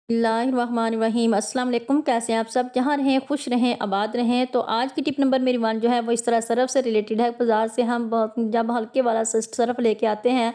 बिस्मिल्लाहिर्रहमानिर्रहीम अस्सलाम वालेकुम। कैसे हैं आप सब? जहाँ रहें खुश रहें, आबाद रहें। तो आज की टिप नंबर मेरी 1 जो है वो इस तरह सरफ़ से रिलेटेड है। बाज़ार से हम बहुत जब हल्के वाला सरफ़ लेके आते हैं,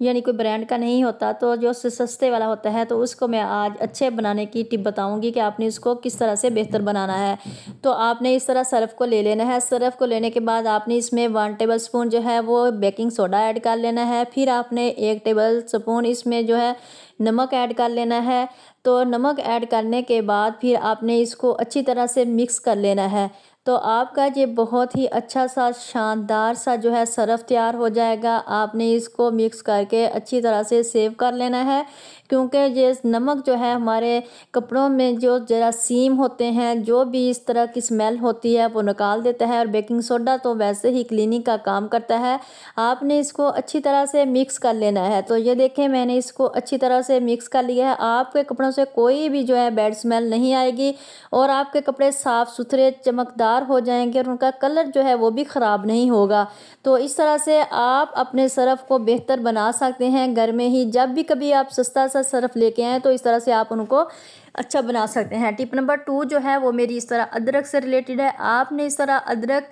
यानी कोई ब्रांड का नहीं होता, तो जो सस्ते वाला होता है, तो उसको मैं आज अच्छे बनाने की टिप बताऊंगी कि आपने इसको किस तरह से बेहतर बनाना है। तो आपने इस तरह सरफ़ को ले लेना है। सरफ़ को लेने के बाद आपने इसमें 1 टेबल स्पून जो है वो बेकिंग सोडा ऐड कर लेना है। फिर आपने 1 टेबल स्पून इसमें जो है नमक ऐड कर लेना है। तो नमक ऐड करने के बाद फिर आपने इसको अच्छी तरह से मिक्स कर लेना है। तो आपका ये बहुत ही अच्छा सा शानदार सा जो है सरफ़ तैयार हो जाएगा। आपने इसको मिक्स करके अच्छी तरह से सेव कर लेना है, क्योंकि ये नमक जो है हमारे कपड़ों में जो जरासीम होते हैं, जो भी इस तरह की स्मेल होती है, वो निकाल देता है। और बेकिंग सोडा तो वैसे ही क्लीनिंग का काम करता है। आपने इसको अच्छी तरह से मिक्स कर लेना है। तो ये देखें, मैंने इसको अच्छी तरह से मिक्स कर लिया है। आपके कपड़ों से कोई भी जो है बैड स्मेल नहीं आएगी और आपके कपड़े साफ़ सुथरे चमकदार हो जाएंगे और उनका कलर जो है वो भी ख़राब नहीं होगा। तो इस तरह से आप अपने सरफ़ को बेहतर बना सकते हैं घर में ही। जब भी कभी आप सस्ता सा सरफ़ लेके आएँ, तो इस तरह से आप उनको अच्छा बना सकते हैं। टिप नंबर 2 जो है वो मेरी इस तरह अदरक से रिलेटेड है। आपने इस तरह अदरक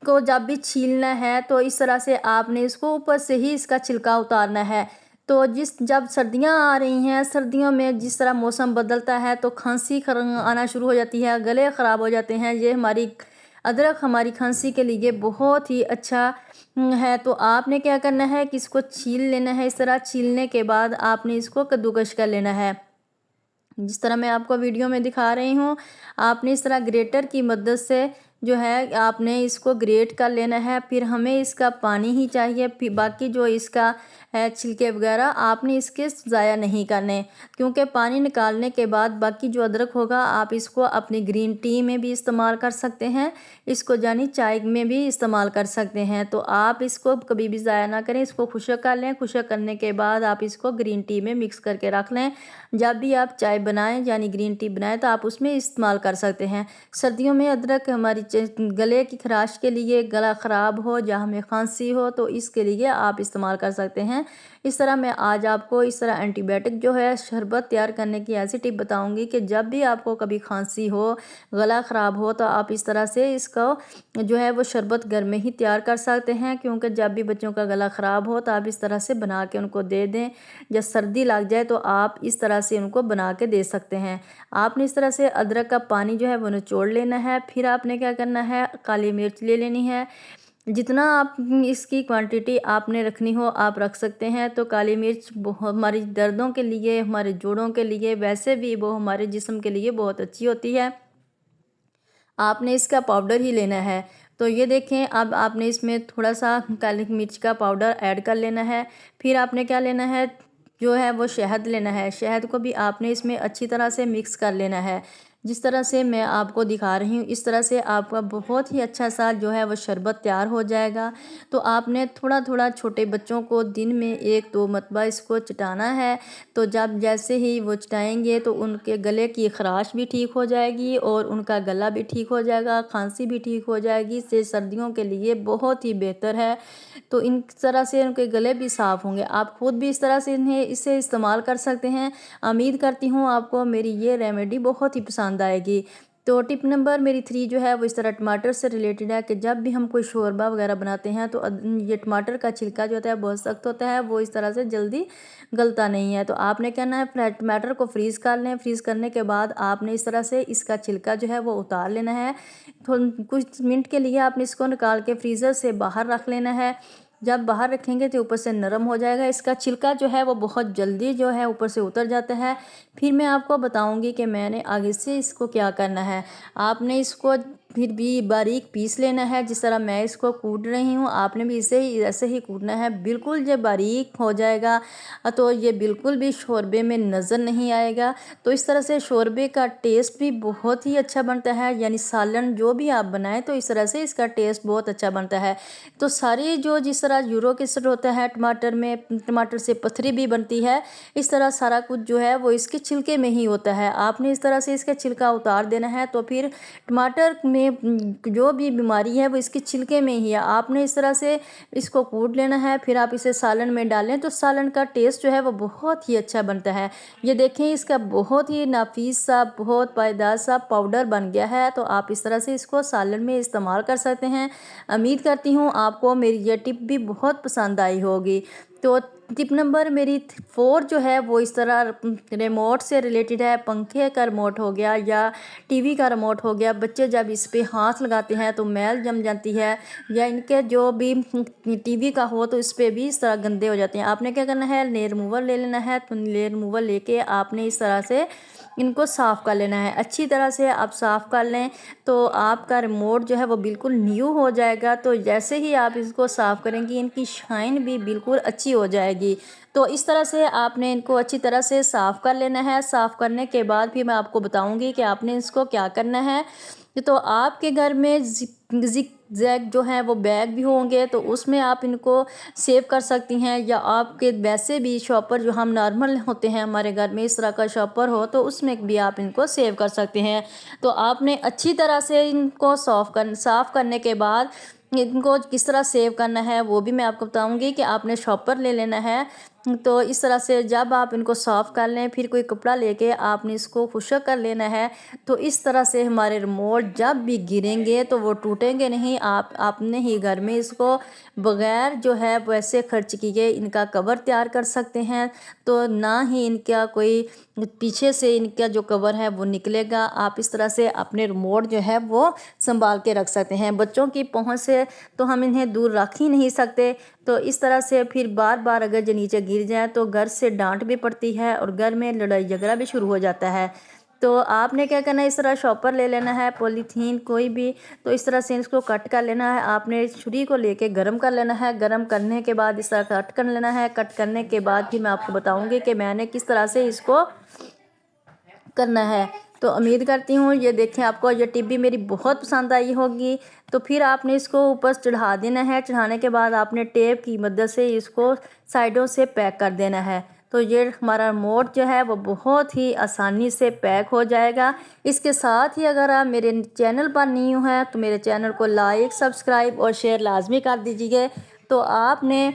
को जब भी छीलना है, तो इस तरह से आपने इसको ऊपर से ही इसका छिलका उतारना है। तो जब सर्दियाँ आ रही हैं, सर्दियों में जिस तरह मौसम बदलता है, तो खांसी आना शुरू हो जाती है, गले ख़राब हो जाते हैं। ये हमारी अदरक हमारी खांसी के लिए बहुत ही अच्छा है। तो आपने क्या करना है कि इसको छील लेना है। इस तरह छीलने के बाद आपने इसको कद्दूकश कर लेना है, जिस तरह मैं आपको वीडियो में दिखा रही हूँ। आपने इस तरह ग्रेटर की मदद से जो है आपने इसको ग्रेट कर लेना है। फिर हमें इसका पानी ही चाहिए, फिर बाकी जो इसका है छिलके वगैरह आपने इसके ज़ाया नहीं करने, क्योंकि पानी निकालने के बाद बाकी जो अदरक होगा आप इसको अपनी ग्रीन टी में भी इस्तेमाल कर सकते हैं, इसको यानी चाय में भी इस्तेमाल कर सकते हैं। तो आप इसको कभी भी ज़ाया ना करें, इसको खुशक कर लें। खुशक करने के बाद आप इसको ग्रीन टी में मिक्स करके रख लें। जब भी आप चाय बनाएं यानी ग्रीन टी बनाएं, तो आप उसमें इस्तेमाल कर सकते हैं। सर्दियों में अदरक हमारी गले की खराश के लिए, गला ख़राब हो या हमें खांसी हो, तो इसके लिए आप इस्तेमाल कर सकते हैं। इस तरह मैं आज आपको इस तरह एंटीबायोटिक जो है शरबत तैयार करने की ऐसी टिप बताऊंगी कि जब भी आपको कभी खांसी हो, गला ख़राब हो, तो आप इस तरह से इसको जो है वो शरबत घर में ही तैयार कर सकते हैं। क्योंकि जब भी बच्चों का गला ख़राब हो, तो आप इस तरह से बना के उनको दे दें। जब सर्दी लग जाए, तो आप इस तरह से उनको बना के दे सकते हैं। आपने इस तरह से अदरक का पानी जो है वो निचोड़ लेना है। फिर आपने क्या करना है, काली मिर्च ले लेनी है। जितना आप इसकी क्वांटिटी आपने रखनी हो आप रख सकते हैं। तो काली मिर्च हमारी दर्दों के लिए, हमारे जोड़ों के लिए, वैसे भी वो हमारे जिस्म के लिए बहुत अच्छी होती है। आपने इसका पाउडर ही लेना है। तो ये देखें, अब आपने इसमें थोड़ा सा काली मिर्च का पाउडर ऐड कर लेना है। फिर आपने क्या लेना है, जो है वो शहद लेना है। शहद को भी आपने इसमें अच्छी तरह से मिक्स कर लेना है। जिस तरह से मैं आपको दिखा रही हूँ, इस तरह से आपका बहुत ही अच्छा सा जो है वो शरबत तैयार हो जाएगा। तो आपने थोड़ा थोड़ा छोटे बच्चों को दिन में 1-2 मरतबा इसको चटाना है। तो जब जैसे ही वो चटाएंगे, तो उनके गले की खराश भी ठीक हो जाएगी और उनका गला भी ठीक हो जाएगा, खांसी भी ठीक हो जाएगी। इससे सर्दियों के लिए बहुत ही बेहतर है। तो इन तरह से उनके गले भी साफ़ होंगे। आप खुद भी इस तरह से इसे इस्तेमाल कर सकते हैं। उम्मीद करती हूँ आपको मेरी ये रेमेडी बहुत ही पसंद आएगी। तो टिप नंबर मेरी 3 जो है वो इस तरह टमाटर से रिलेटेड है कि जब भी हम कोई शोरबा वगैरह बनाते हैं, तो ये टमाटर का छिलका जो होता है बहुत सख्त होता है, वो इस तरह से जल्दी गलता नहीं है। तो आपने करना है, टमाटर को फ्रीज़ कर लें। फ्रीज़ करने के बाद आपने इस तरह से इसका छिलका जो है वो उतार लेना है। कुछ मिनट के लिए आपने इसको निकाल के फ्रीज़र से बाहर रख लेना है। जब बाहर रखेंगे तो ऊपर से नरम हो जाएगा। इसका छिलका जो है वो बहुत जल्दी जो है ऊपर से उतर जाता है। फिर मैं आपको बताऊंगी कि मैंने आगे से इसको क्या करना है। आपने इसको फिर भी बारीक पीस लेना है, जिस तरह मैं इसको कूट रही हूँ। आपने भी इसे ही ऐसे ही कूटना है। बिल्कुल ये बारीक हो जाएगा, तो ये बिल्कुल भी शोरबे में नज़र नहीं आएगा। तो इस तरह से शोरबे का टेस्ट भी बहुत ही अच्छा बनता है, यानी सालन जो भी आप बनाएं, तो इस तरह से इसका टेस्ट बहुत अच्छा बनता है। तो सारी जो जिस तरह यूरिक एसिड होता है टमाटर में, टमाटर से पथरी भी बनती है, इस तरह सारा कुछ जो है वो इसके छिलके में ही होता है। आपने इस तरह से इसका छिलका उतार देना है। तो फिर टमाटर में आपने जो भी बीमारी है वो इसके छिलके में ही है। आपने इस तरह से इसको कूट लेना है, फिर आप इसे सालन में डालें तो सालन का टेस्ट जो है वो बहुत ही अच्छा बनता है। ये देखें, इसका बहुत ही नाफिस सा, बहुत पायदार सा पाउडर बन गया है। तो आप इस तरह से इसको सालन में इस्तेमाल कर सकते हैं। उम्मीद करती हूँ आपको मेरी ये टिप भी बहुत पसंद आई होगी। तो टिप नंबर मेरी 4 जो है वो इस तरह रिमोट से रिलेटेड है। पंखे का रिमोट हो गया या टीवी का रिमोट हो गया, बच्चे जब इस पे हाथ लगाते हैं तो मैल जम जाती है, या इनके जो भी टीवी का हो तो इस पर भी इस तरह गंदे हो जाते हैं। आपने क्या करना है, नेल रिमूवर ले लेना है। तो नेल रिमूवर लेके आपने इस तरह से इनको साफ़ कर लेना है। अच्छी तरह से आप साफ़ कर लें तो आपका रिमोट जो है वो बिल्कुल न्यू हो जाएगा। तो जैसे ही आप इसको साफ़ करेंगी इनकी शाइन भी बिल्कुल अच्छी हो जाएगी। तो इस तरह से आपने इनको अच्छी तरह से साफ़ कर लेना है। साफ़ करने के बाद भी मैं आपको बताऊंगी कि आपने इसको क्या करना है। तो आपके घर में जिग जैग जो है वो बैग भी होंगे तो उसमें आप इनको सेव कर सकती हैं, या आपके वैसे भी शॉपर जो हम नॉर्मल होते हैं हमारे घर में इस तरह का शॉपर हो तो उसमें भी आप इनको सेव कर सकते हैं। तो आपने अच्छी तरह से इनको साफ़ करने के बाद इनको किस तरह सेव करना है वो भी मैं आपको बताऊंगी कि आपने शॉपर ले लेना है। तो इस तरह से जब आप इनको साफ़ कर लें फिर कोई कपड़ा लेके आपने इसको खुश्क कर लेना है। तो इस तरह से हमारे रिमोट जब भी गिरेंगे तो वो टूटेंगे नहीं। आप अपने ही घर में इसको बग़ैर जो है वैसे खर्च किए इनका कवर तैयार कर सकते हैं। तो ना ही इनका कोई पीछे से इनका जो कवर है वो निकलेगा। आप इस तरह से अपने रिमोट जो है वो संभाल के रख सकते हैं। बच्चों की पहुंच से तो हम इन्हें दूर रख ही नहीं सकते। तो इस तरह से फिर बार बार अगर जो नीचे गिर जाए तो घर से डांट भी पड़ती है और घर में लड़ाई झगड़ा भी शुरू हो जाता है। तो आपने क्या करना है, इस तरह शॉपर ले लेना है, पॉलीथीन कोई भी। तो इस तरह से इसको कट कर लेना है। आपने छुरी को लेके गरम कर लेना है। गरम करने के बाद इस तरह कट कर लेना है। कट करने के बाद फिर मैं आपको बताऊंगी कि मैंने किस तरह से इसको करना है। तो उम्मीद करती हूँ ये देखें आपको ये टिप भी मेरी बहुत पसंद आई होगी। तो फिर आपने इसको ऊपर चढ़ा देना है। चढ़ाने के बाद आपने टेप की मदद से इसको साइडों से पैक कर देना है। तो ये हमारा रिमोट जो है वो बहुत ही आसानी से पैक हो जाएगा। इसके साथ ही अगर आप मेरे चैनल पर न्यू हैं तो मेरे चैनल को लाइक, सब्सक्राइब और शेयर लाजमी कर दीजिए। तो आपने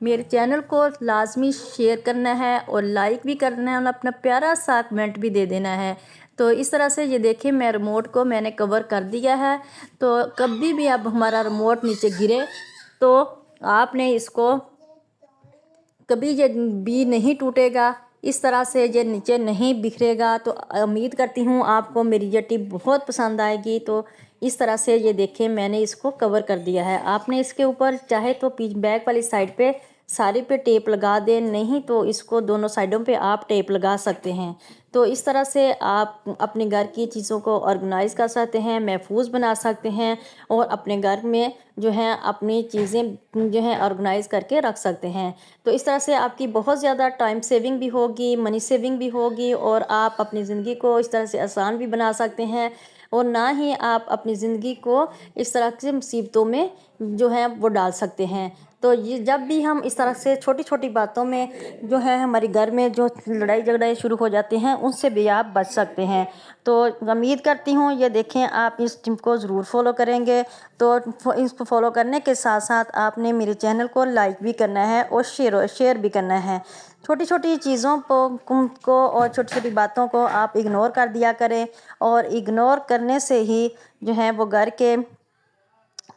मेरे चैनल को लाजमी शेयर करना है और लाइक भी करना है और अपना प्यारा सा कमेंट भी दे देना है। तो इस तरह से ये देखिए मैं रिमोट को मैंने कवर कर दिया है। तो कभी भी अब हमारा रिमोट नीचे गिरे तो आपने इसको कभी ये भी नहीं टूटेगा। इस तरह से ये नीचे नहीं बिखरेगा। तो उम्मीद करती हूँ आपको मेरी ये टिप बहुत पसंद आएगी। तो इस तरह से ये देखें मैंने इसको कवर कर दिया है। आपने इसके ऊपर चाहे तो बैक वाली साइड पे सारे पे टेप लगा दें, नहीं तो इसको दोनों साइडों पे आप टेप लगा सकते हैं। तो इस तरह से आप अपने घर की चीज़ों को ऑर्गेनाइज़ कर सकते हैं, महफूज बना सकते हैं और अपने घर में जो है अपनी चीज़ें जो है ऑर्गेनाइज़ करके रख सकते हैं। तो इस तरह से आपकी बहुत ज़्यादा टाइम सेविंग भी होगी, मनी सेविंग भी होगी और आप अपनी ज़िंदगी को इस तरह से आसान भी बना सकते हैं। और ना ही आप अपनी ज़िंदगी को इस तरह की मुसीबतों में जो है वो डाल सकते हैं। तो ये जब भी हम इस तरह से छोटी छोटी बातों में जो है हमारे घर में जो लड़ाई झगड़े शुरू हो जाते हैं उनसे भी आप बच सकते हैं। तो उम्मीद करती हूँ ये देखें आप इस टिप को ज़रूर फॉलो करेंगे। तो इसको फॉलो करने के साथ साथ आपने मेरे चैनल को लाइक भी करना है और शेयर भी करना है। छोटी छोटी चीज़ों को और छोटी छोटी बातों को आप इग्नोर कर दिया करें और इग्नोर करने से ही जो है वो घर के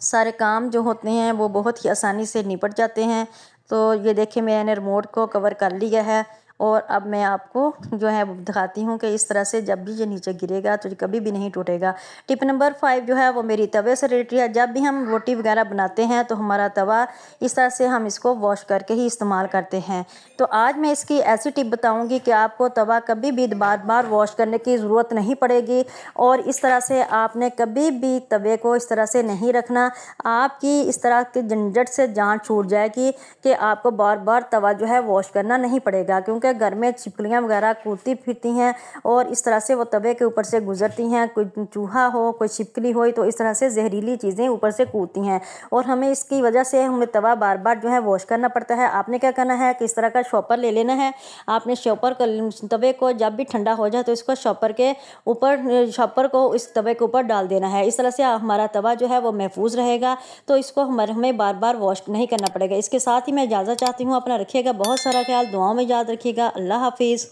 सारे काम जो होते हैं वो बहुत ही आसानी से निपट जाते हैं। तो ये देखिए मैंने रिमोट को कवर कर लिया है और अब मैं आपको जो है वो दिखाती हूँ कि इस तरह से जब भी ये नीचे गिरेगा तो ये कभी भी नहीं टूटेगा। टिप नंबर 5 जो है वो मेरी तवे से रिलेटेड है। जब भी हम रोटी वगैरह बनाते हैं तो हमारा तवा इस तरह से हम इसको वॉश करके ही इस्तेमाल करते हैं। तो आज मैं इसकी ऐसी टिप बताऊँगी कि आपको तवा कभी भी बार बार वॉश करने की ज़रूरत नहीं पड़ेगी और इस तरह से आपने कभी भी तवे को इस तरह से नहीं रखना। आपकी इस तरह के झंझट से जान छूट जाएगी कि आपको बार बार तवा जो है वॉश करना नहीं पड़ेगा, क्योंकि क्योंकि घर में छिपकलियाँ वगैरह कूदती फिरती हैं और इस तरह से वो तवे के ऊपर से गुजरती हैं। कोई चूहा हो, कोई छिपकली हो, तो इस तरह से जहरीली चीज़ें ऊपर से कूदती हैं और हमें इसकी वजह से हमें तवा बार बार जो है वॉश करना पड़ता है। आपने क्या करना है कि इस तरह का शॉपर ले लेना है। आपने शॉपर तवे को जब भी ठंडा हो जाए तो इसको शॉपर को इस तवे के ऊपर डाल देना है। इस तरह से हमारा तवा जो है वो महफूज रहेगा, तो इसको हमें बार बार वॉश नहीं करना पड़ेगा। इसके साथ ही मैं इजाज़त चाहती हूँ। अपना रखिएगा बहुत सारा ख्याल, दुआओं में याद रखिएगा। अल्लाह हाफिज़।